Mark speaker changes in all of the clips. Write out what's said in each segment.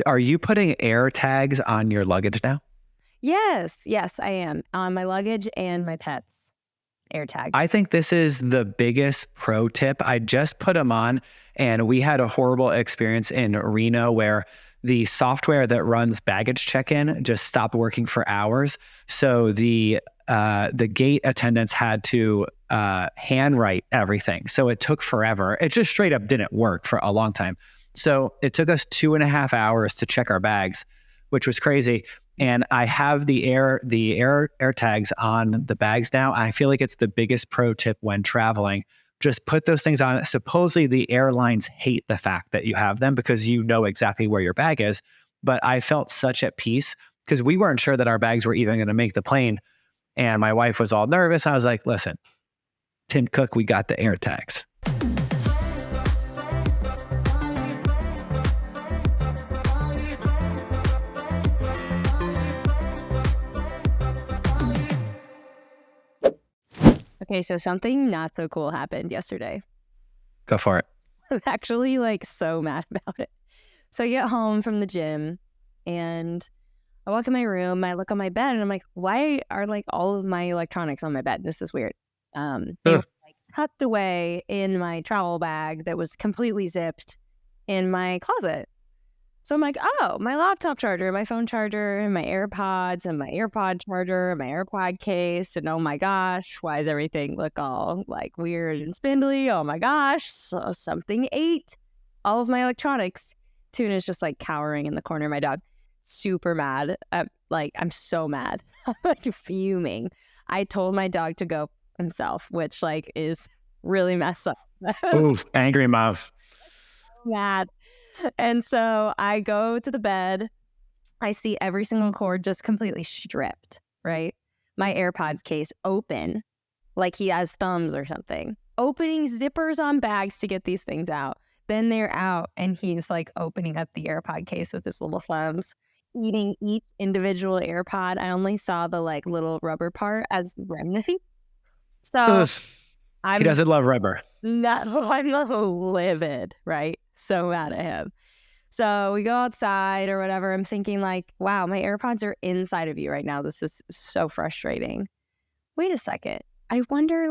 Speaker 1: Are you putting air tags on your luggage now?
Speaker 2: Yes, I am. On my luggage and my pets, air tags.
Speaker 1: I think this is the biggest pro tip. I just put them on, and we had a horrible experience in Reno where the software that runs baggage check-in just stopped working for hours. So the gate attendants had to handwrite everything. So it took forever. It just straight up didn't work for a long time. So it took us 2.5 hours to check our bags, which was crazy. And I have the air tags on the bags now. I feel like it's the biggest pro tip when traveling. Just put those things on. Supposedly the airlines hate the fact that you have them because you know exactly where your bag is. But I felt such at peace because we weren't sure that our bags were even going to make the plane. And my wife was all nervous. I was like, listen, Tim Cook, we got the air tags.
Speaker 2: Okay, so something not so cool happened yesterday.
Speaker 1: Go for it.
Speaker 2: I'm actually like so mad about it. So I get home from the gym and I walk to my room, I look on my bed and I'm like, why are like all of my electronics on my bed? This is weird. They were like tucked away in my travel bag that was completely zipped in my closet. So I'm like, oh, my laptop charger, my phone charger, and my AirPods, and my AirPod charger, and my AirPod case, and oh my gosh, why does everything look all like weird and spindly? Oh my gosh, so something ate all of my electronics. Tuna's just like cowering in the corner. My dog, super mad. I'm so mad. I'm like fuming. I told my dog to go himself, which like is really messed up.
Speaker 1: Ooh, angry mouth.
Speaker 2: Mad. And so I go to the bed. I see every single cord just completely stripped, right? My AirPods case open, like he has thumbs or something. Opening zippers on bags to get these things out. Then they're out and he's like opening up the AirPod case with his little thumbs, eating each individual AirPod. I only saw the like little rubber part as remnant. So
Speaker 1: He doesn't love rubber.
Speaker 2: No, I'm livid, right? So mad at him. So we go outside or whatever. I'm thinking like, wow, my AirPods are inside of you right now. This is so frustrating. Wait a second. I wonder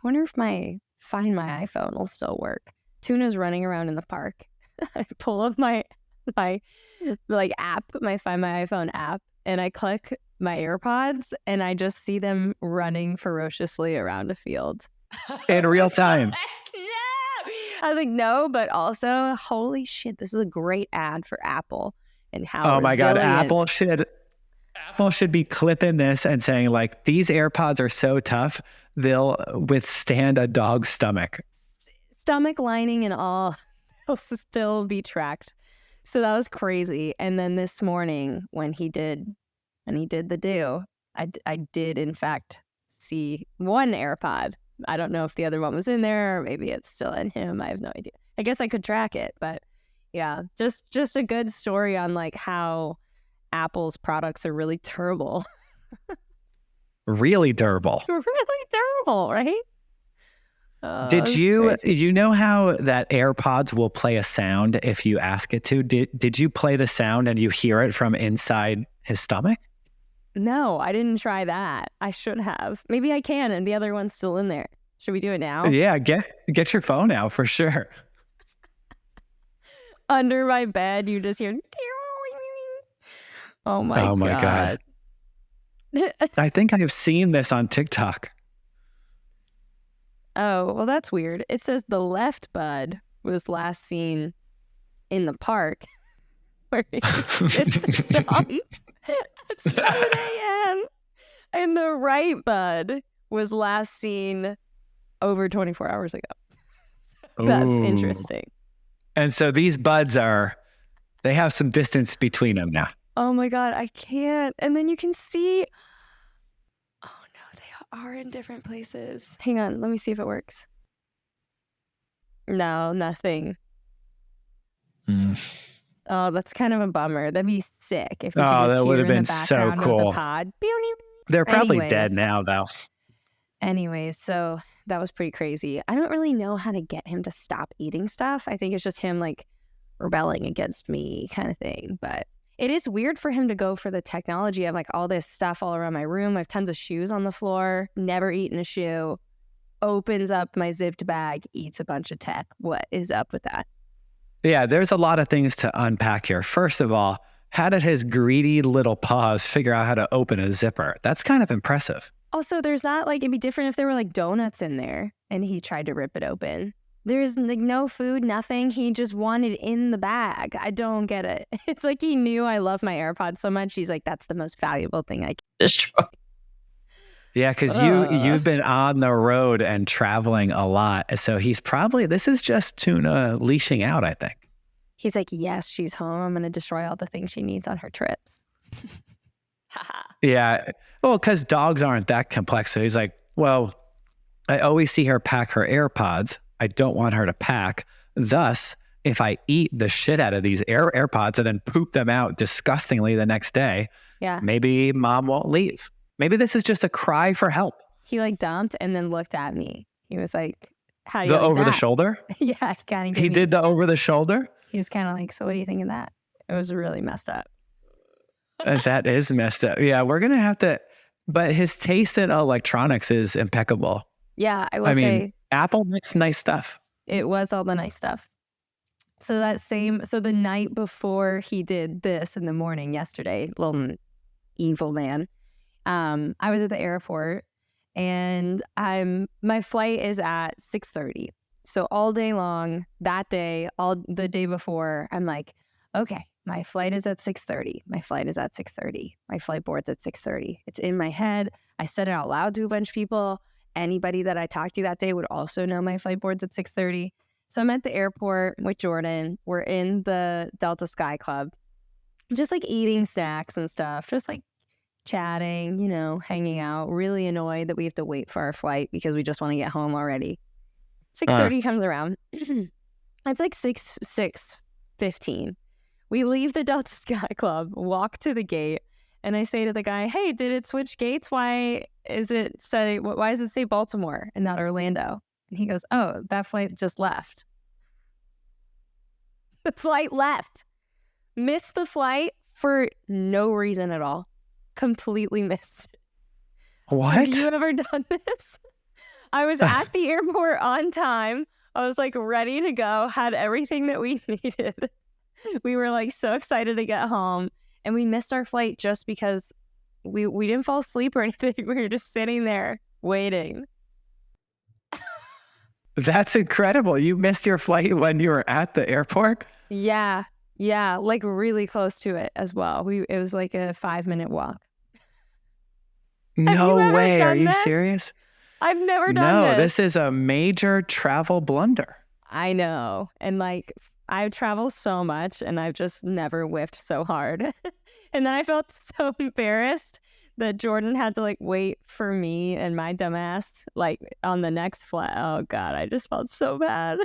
Speaker 2: if my Find My iPhone will still work. Tuna's running around in the park. I pull up my like app, my Find My iPhone app, and I click my AirPods and I just see them running ferociously around a field.
Speaker 1: In real time.
Speaker 2: I was like, no, but also, holy shit, this is a great ad for Apple and how
Speaker 1: Oh my God,
Speaker 2: resilient.
Speaker 1: Apple should be clipping this and saying like, these AirPods are so tough, they'll withstand a dog's stomach.
Speaker 2: Stomach lining and all will still be tracked. So that was crazy. And then this morning when he did the do, I did in fact see one AirPod. I don't know if the other one was in there or maybe it's still in him. I have no idea. I guess I could track it, but yeah, just a good story on like how Apple's products are really durable.
Speaker 1: Really durable.
Speaker 2: Really durable, right?
Speaker 1: Did you know how that AirPods will play a sound if you ask it to? Did you play the sound and you hear it from inside his stomach?
Speaker 2: No, I didn't try that. I should have. Maybe I can, and the other one's still in there. Should we do it now?
Speaker 1: Yeah, get your phone out for sure.
Speaker 2: Under my bed, you just hear. Oh my God.
Speaker 1: I think I've seen this on TikTok.
Speaker 2: Oh, well, that's weird. It says the left bud was last seen in the park where it's dumb at 7 a.m. And the right bud was last seen over 24 hours ago. That's interesting.
Speaker 1: And so these buds they have some distance between them now.
Speaker 2: Oh my God, I can't. And then you can see, oh no, they are in different places. Hang on, let me see if it works. No, nothing. Oh, that's kind of a bummer. That'd be sick if you could just
Speaker 1: that would have
Speaker 2: hear in
Speaker 1: been
Speaker 2: the
Speaker 1: so
Speaker 2: background of
Speaker 1: cool.
Speaker 2: the pod.
Speaker 1: They're probably dead now, though.
Speaker 2: Anyways, so that was pretty crazy. I don't really know how to get him to stop eating stuff. I think it's just him like rebelling against me kind of thing. But it is weird for him to go for the technology of like all this stuff all around my room. I have tons of shoes on the floor, never eaten a shoe, opens up my zipped bag, eats a bunch of tech. What is up with that?
Speaker 1: Yeah, there's a lot of things to unpack here. First of all, how did his greedy little paws figure out how to open a zipper? That's kind of impressive.
Speaker 2: Also, there's not like, it'd be different if there were like donuts in there and he tried to rip it open. There's like no food, nothing. He just wanted in the bag. I don't get it. It's like he knew I love my AirPods so much. He's like, that's the most valuable thing I can destroy.
Speaker 1: Yeah, because you've been on the road and traveling a lot. So this is just Tuna leashing out, I think.
Speaker 2: He's like, yes, she's home. I'm going to destroy all the things she needs on her trips.
Speaker 1: Yeah. Well, because dogs aren't that complex. So he's like, well, I always see her pack her AirPods. I don't want her to pack. Thus, if I eat the shit out of these AirPods and then poop them out disgustingly the next day, maybe mom won't leave. Maybe this is just a cry for help.
Speaker 2: He like dumped and then looked at me. He was like, how do you
Speaker 1: the
Speaker 2: like
Speaker 1: over
Speaker 2: that?
Speaker 1: The shoulder?
Speaker 2: Yeah.
Speaker 1: He did the over the shoulder?
Speaker 2: He was kind of like, so what do you think of that? It was really messed up.
Speaker 1: That is messed up. Yeah, we're going to have to, but his taste in electronics is impeccable.
Speaker 2: Yeah, I will say.
Speaker 1: Apple makes nice stuff.
Speaker 2: It was all the nice stuff. So the night before he did this in the morning yesterday, little evil man, I was at the airport and my flight is at 6:30. So all day long, that day, the day before, I'm like, okay, my flight is at 6:30. My flight is at 6:30. My flight board's at 6:30. It's in my head. I said it out loud to a bunch of people. Anybody that I talked to that day would also know my flight board's at 6:30. So I'm at the airport with Jordan. We're in the Delta Sky Club, just like eating snacks and stuff, just like chatting, hanging out, really annoyed that we have to wait for our flight because we just want to get home already. 6:30 comes around. It's like 6:15. We leave the Delta Sky Club, walk to the gate, and I say to the guy, hey, did it switch gates? Why does it say Baltimore and not Orlando? And he goes, oh, that flight just left. The flight left. Missed the flight for no reason at all. Completely missed it.
Speaker 1: What?
Speaker 2: Have you ever done this? I was at the airport on time. I was like ready to go, had everything that we needed. We were like so excited to get home, and we missed our flight just because we didn't fall asleep or anything. We were just sitting there waiting.
Speaker 1: That's incredible. You missed your flight when you were at the airport?
Speaker 2: Yeah, like really close to it as well. It was like a 5-minute walk.
Speaker 1: No way. Are you serious?
Speaker 2: I've never done this.
Speaker 1: No, this is a major travel blunder.
Speaker 2: I know. And like, I travel so much and I've just never whiffed so hard. And then I felt so embarrassed that Jordan had to like wait for me and my dumbass like on the next flight. Oh God, I just felt so bad.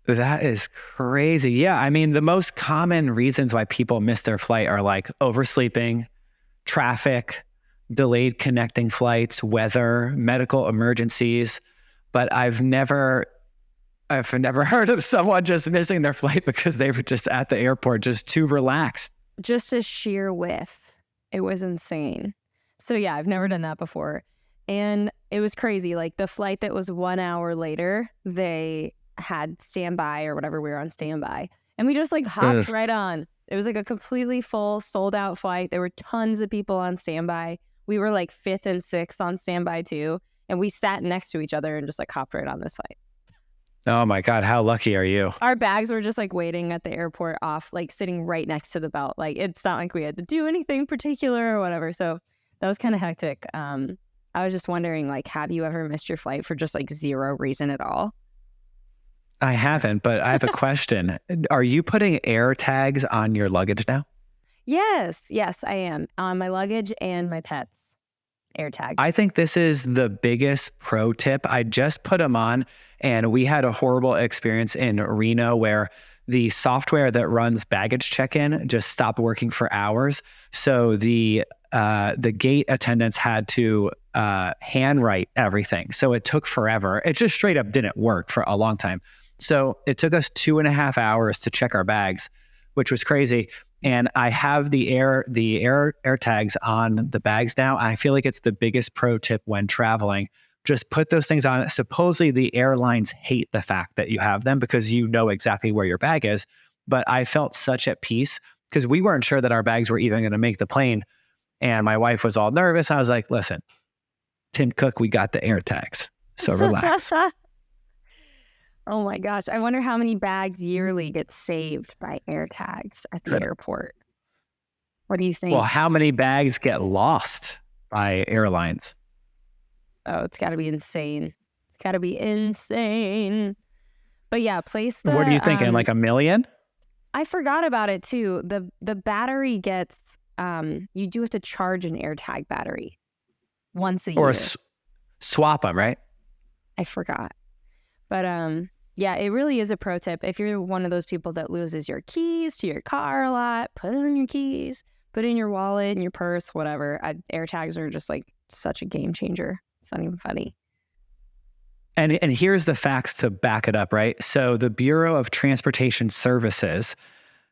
Speaker 1: That is crazy. Yeah, I mean, the most common reasons why people miss their flight are like oversleeping, traffic, delayed connecting flights, weather, medical emergencies. But I've never heard of someone just missing their flight because they were just at the airport, just too relaxed.
Speaker 2: Just a sheer whiff. It was insane. So yeah, I've never done that before. And it was crazy. Like the flight that was 1 hour later, they had standby or whatever, we were on standby. And we just like hopped right on. It was like a completely full, sold out flight. There were tons of people on standby. We were like 5th and 6th on standby too. And we sat next to each other and just like hopped right on this flight.
Speaker 1: Oh my God, how lucky are you?
Speaker 2: Our bags were just like waiting at the airport off, like sitting right next to the belt. Like it's not like we had to do anything particular or whatever. So that was kind of hectic. I was just wondering, like, have you ever missed your flight for just like zero reason at all?
Speaker 1: I haven't, but I have a question. Are you putting air tags on your luggage now?
Speaker 2: Yes, I am. On my luggage and my pets. Air tags.
Speaker 1: I think this is the biggest pro tip. I just put them on, and we had a horrible experience in Reno where the software that runs baggage check-in just stopped working for hours. So the gate attendants had to handwrite everything. So it took forever. It just straight up didn't work for a long time. So it took us 2.5 hours to check our bags, which was crazy. And I have the air tags on the bags now. I feel like it's the biggest pro tip when traveling. Just put those things on. Supposedly the airlines hate the fact that you have them because you know exactly where your bag is. But I felt such at peace because we weren't sure that our bags were even going to make the plane. And my wife was all nervous. I was like, listen, Tim Cook, we got the air tags. So relax.
Speaker 2: Oh my gosh. I wonder how many bags yearly get saved by air tags at the airport. What do you think?
Speaker 1: Well, how many bags get lost by airlines?
Speaker 2: Oh, it's got to be insane. It's got to be insane. But yeah, place the...
Speaker 1: What are you thinking? Like 1 million?
Speaker 2: I forgot about it too. The battery gets... you do have to charge an AirTag battery once a year.
Speaker 1: Or swap them, right?
Speaker 2: I forgot. But yeah, it really is a pro tip. If you're one of those people that loses your keys to your car a lot, put it in your keys, put it in your wallet, in your purse, whatever. AirTags are just like such a game changer. It's not even funny.
Speaker 1: And here's the facts to back it up, right? So the Bureau of Transportation Services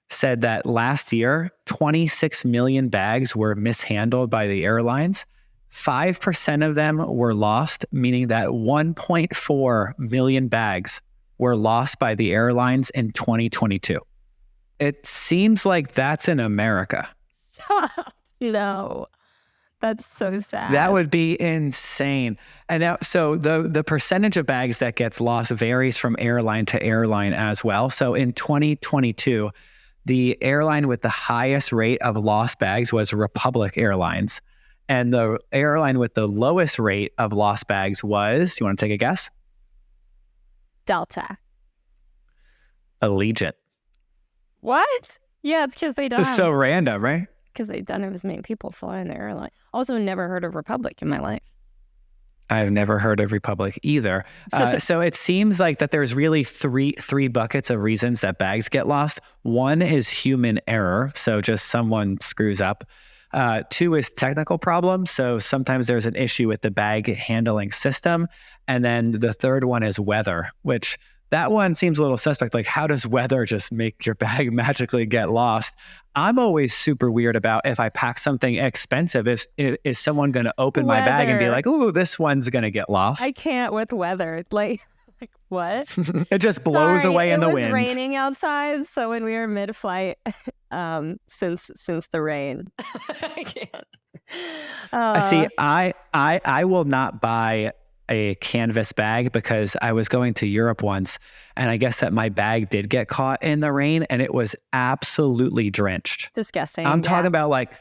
Speaker 1: said that last year, 26 million bags were mishandled by the airlines. 5% of them were lost, meaning that 1.4 million bags were lost by the airlines in 2022. It seems like that's in America.
Speaker 2: No, that's so sad.
Speaker 1: That would be insane. And now, so the percentage of bags that gets lost varies from airline to airline as well. So in 2022, the airline with the highest rate of lost bags was Republic Airlines. And the airline with the lowest rate of lost bags was, you want to take a guess?
Speaker 2: Delta.
Speaker 1: Allegiant.
Speaker 2: What? Yeah, it's because they don't.
Speaker 1: It's so random, right?
Speaker 2: Because they don't have as many people flying the airline. Also, never heard of Republic in my life.
Speaker 1: I've never heard of Republic either. So it seems like that there's really three buckets of reasons that bags get lost. One is human error. So just someone screws up. 2 is technical problems. So sometimes there's an issue with the bag handling system. And then the third one is weather, which that one seems a little suspect. Like, how does weather just make your bag magically get lost? I'm always super weird about if I pack something expensive, is someone going to open my bag and be like, ooh, this one's going to get lost?
Speaker 2: I can't with weather. Like what?
Speaker 1: It just blows away in the wind.
Speaker 2: It was raining outside, so when we were mid-flight, since the rain, I can't.
Speaker 1: See, I will not buy a canvas bag because I was going to Europe once, and I guess that my bag did get caught in the rain, and it was absolutely drenched.
Speaker 2: Disgusting.
Speaker 1: I'm talking about like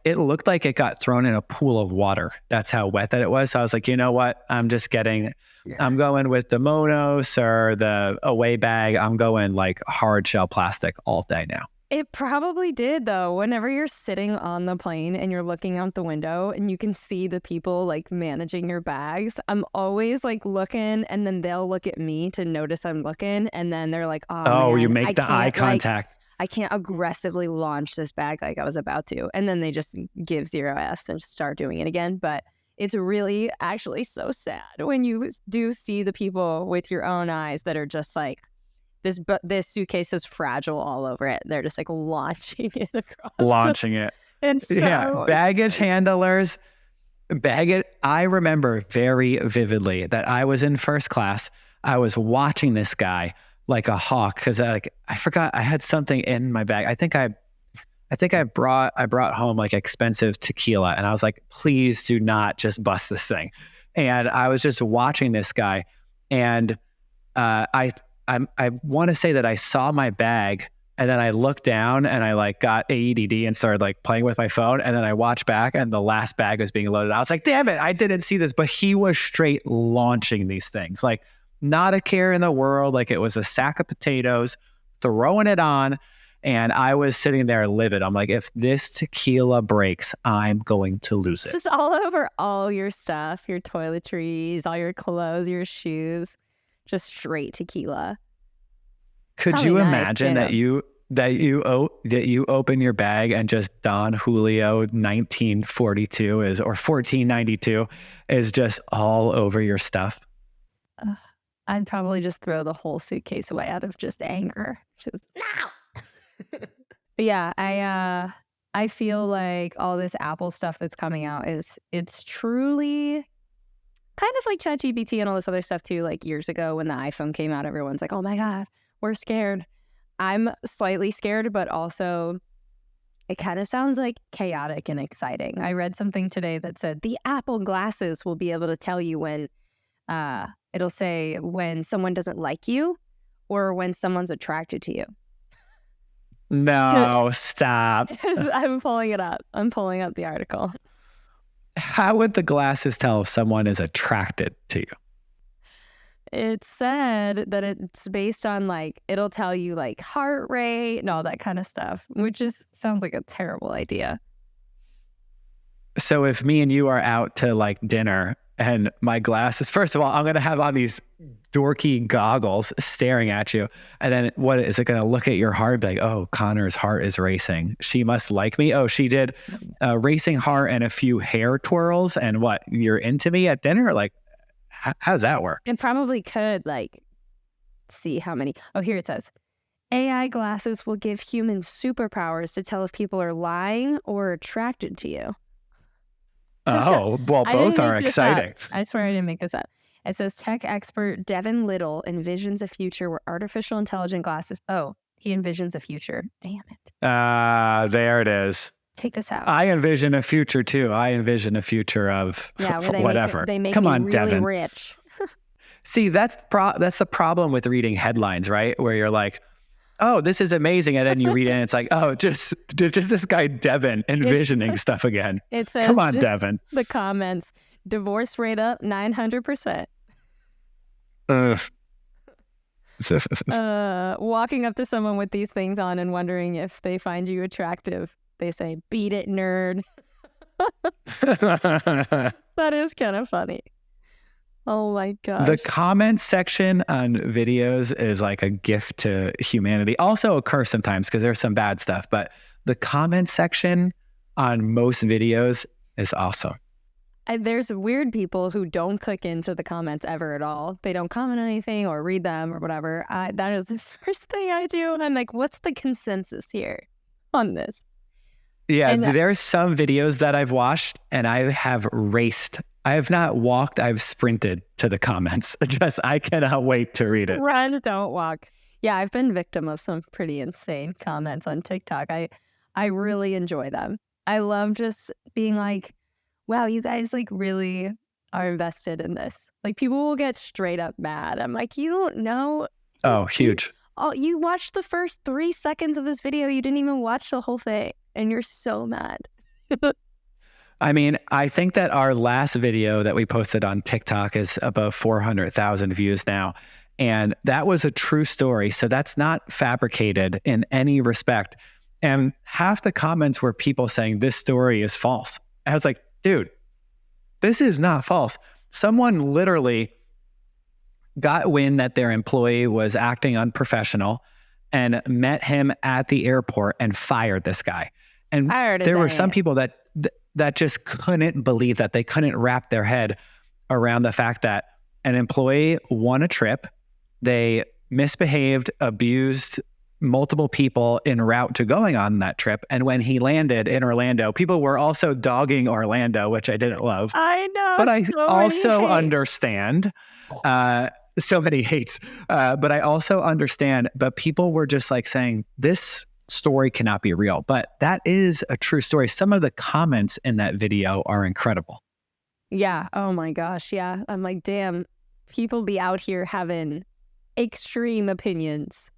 Speaker 1: it looked like it got thrown in a pool of water. That's how wet that it was. So I was like, you know what? I'm going with the Monos or the Away bag. I'm going like hard shell plastic all day now.
Speaker 2: It probably did, though. Whenever you're sitting on the plane and you're looking out the window and you can see the people like managing your bags, I'm always like looking, and then they'll look at me to notice I'm looking, and then they're like, oh man,
Speaker 1: you make the eye contact.
Speaker 2: I can't aggressively launch this bag like I was about to. And then they just give 0 Fs and start doing it again. But it's really actually so sad when you do see the people with your own eyes that are just like, this suitcase is fragile all over it. They're just like launching it across.
Speaker 1: Launching it.
Speaker 2: And so
Speaker 1: baggage handlers. I remember very vividly that I was in first class. I was watching this guy like a hawk because I forgot I had something in my bag. I think I brought home like expensive tequila, and I was like, please do not just bust this thing. And I was just watching this guy, and I want to say that I saw my bag, and then I looked down and I like got ADD and started like playing with my phone. And then I watched back and the last bag was being loaded. I was like, damn it, I didn't see this. But he was straight launching these things, like not a care in the world. Like it was a sack of potatoes, throwing it on. And I was sitting there livid. I'm like, if this tequila breaks, I'm going to lose it.
Speaker 2: This is all over all your stuff, your toiletries, all your clothes, your shoes. Just straight tequila.
Speaker 1: Could
Speaker 2: Probably
Speaker 1: you
Speaker 2: nice,
Speaker 1: imagine that you open your bag and just Don Julio 1942 or 1492 is just all over your stuff?
Speaker 2: I'd probably just throw the whole suitcase away out of just anger. Just, no! But yeah, I feel like all this Apple stuff that's coming out it's truly kind of like ChatGPT and all this other stuff too. Like years ago when the iPhone came out, everyone's like, oh my God, we're scared. I'm slightly scared, but also it kind of sounds like chaotic and exciting. I read something today that said the Apple glasses will be able to tell you when it'll say when someone doesn't like you or when someone's attracted to you.
Speaker 1: No, stop.
Speaker 2: I'm pulling it up. I'm pulling up the article.
Speaker 1: How would the glasses tell if someone is attracted to you?
Speaker 2: It said that it's based on like, it'll tell you like heart rate and all that kind of stuff, which just sounds like a terrible idea.
Speaker 1: So if me and you are out to like dinner and my glasses, first of all, I'm going to have on these dorky goggles staring at you. And then what is it going to look at your heart and be like, oh, Connor's heart is racing. She must like me. Oh, she did a racing heart and a few hair twirls. And what, you're into me at dinner? Like, how does that work?
Speaker 2: It probably could like see how many. Oh, here it says AI glasses will give humans superpowers to tell if people are lying or attracted to you.
Speaker 1: Oh, well, both are exciting.
Speaker 2: I swear I didn't make this up. It says tech expert Devin Little envisions a future where artificial intelligent glasses. Oh, he envisions a future. Damn it.
Speaker 1: There it is.
Speaker 2: Take this out.
Speaker 1: I envision a future too. I envision a future of
Speaker 2: where they
Speaker 1: whatever.
Speaker 2: They make
Speaker 1: Come
Speaker 2: me
Speaker 1: on,
Speaker 2: really
Speaker 1: Devin.
Speaker 2: rich.
Speaker 1: See, that's the problem with reading headlines, right? Where you're like, oh, this is amazing. And then you read it and it's like, oh, just this guy, Devin, envisioning stuff again.
Speaker 2: It says,
Speaker 1: come on, Devin.
Speaker 2: The comments, divorce rate up 900%. Walking up to someone with these things on and wondering if they find you attractive. They say, beat it, nerd. That is kind of funny. Oh my gosh.
Speaker 1: The comment section on videos is like a gift to humanity. Also a curse sometimes because there's some bad stuff. But the comment section on most videos is awesome.
Speaker 2: There's weird people who don't click into the comments ever at all. They don't comment on anything or read them or whatever. That is the first thing I do. And I'm like, what's the consensus here on this?
Speaker 1: Yeah, there's some videos that I've watched and I have raced. I have not walked, I've sprinted to the comments. I cannot wait to read it.
Speaker 2: Run, don't walk. Yeah, I've been victim of some pretty insane comments on TikTok. I really enjoy them. I love just being like, wow, you guys like really are invested in this. Like people will get straight up mad. I'm like, you don't know.
Speaker 1: Oh, huge.
Speaker 2: You watched the first 3 seconds of this video. You didn't even watch the whole thing. And you're so mad.
Speaker 1: I mean, I think that our last video that we posted on TikTok is above 400,000 views now. And that was a true story. So that's not fabricated in any respect. And half the comments were people saying this story is false. I was like, dude, this is not false. Someone literally got wind that their employee was acting unprofessional and met him at the airport and fired this guy. And there were some people that just couldn't believe that. They couldn't wrap their head around the fact that an employee won a trip, they misbehaved, abused multiple people en route to going on that trip. And when he landed in Orlando, people were also dogging Orlando, which I didn't love.
Speaker 2: I know.
Speaker 1: But I also understand so many hates. But I also understand, but people were just like saying this story cannot be real, but that is a true story. Some of the comments in that video are incredible.
Speaker 2: Yeah. Oh my gosh. Yeah. I'm like, damn, people be out here having extreme opinions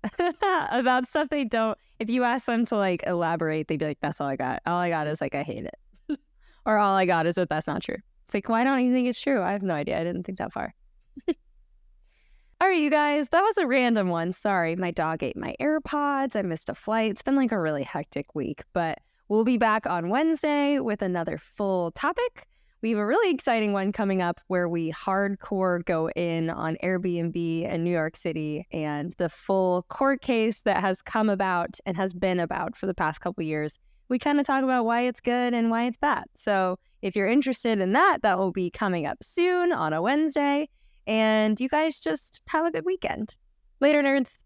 Speaker 2: about stuff they don't. If you ask them to like elaborate, they'd be like, that's all I got. All I got is like, I hate it. Or all I got is that that's not true. It's like, why don't you think it's true? I have no idea. I didn't think that far. All right, you guys, that was a random one. Sorry, my dog ate my AirPods. I missed a flight. It's been like a really hectic week, but we'll be back on Wednesday with another full topic. We have a really exciting one coming up where we hardcore go in on Airbnb in New York City and the full court case that has come about and has been about for the past couple years. We kind of talk about why it's good and why it's bad. So if you're interested in that, that will be coming up soon on a Wednesday. And you guys just have a good weekend. Later, nerds.